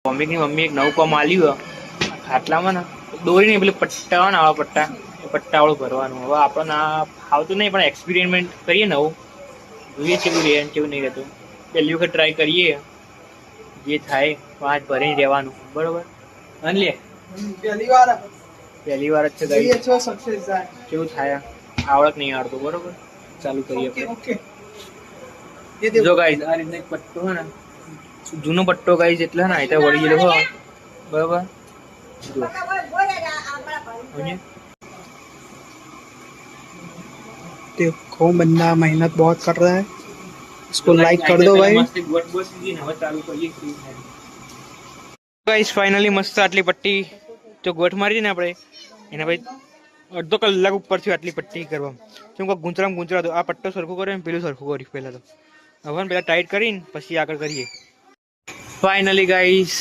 મમ્મીની મમ્મી એક નવું કામ આલ્યું ખાટલામાં ને દોરી નહીં પેલું પટ્ટા હોય ને આવા પટ્ટા એ પટ્ટાવાળું ભરવાનું. હવે આપણને આ આવતું નહીં પણ એક્સપેરિમેન્ટ કરીએ નવું, જોઈએ કેવું રહે કેવું નહીં રહેતું. પહેલી વખત ટ્રાય કરીએ, જે થાય પાંચ ભરીને રહેવાનું. બરોબર અને લે પહેલી વાર જ છે કેવું થાય આવડત નહીં આવડતું. બરોબર ચાલુ કરીએ. જો ગાઈસ આ રીતના એક પટ્ટો હોય ને જૂનો પટ્ટો ગાઈસ એટલે ને આ વળી ગયેલો હોય. બરોબર देखो बंदा मेहनत बहुत कर रहा है, इसको लाइक कर दो भाई. गाइस फाइनली मस्त आटली पट्टी जो गोठ मारी ने આપણે એના ભાઈ અડધો કલાક ઉપર થી આટલી પટ્ટી કરવા. કેમ કે ગુંચરા તો આ પટ્ટો સરખો કરે ને પેલું સરખું કરી પહેલા તો. હવે પેલા ટાઈટ કરીને પછી આગળ કરીએ. Finally guys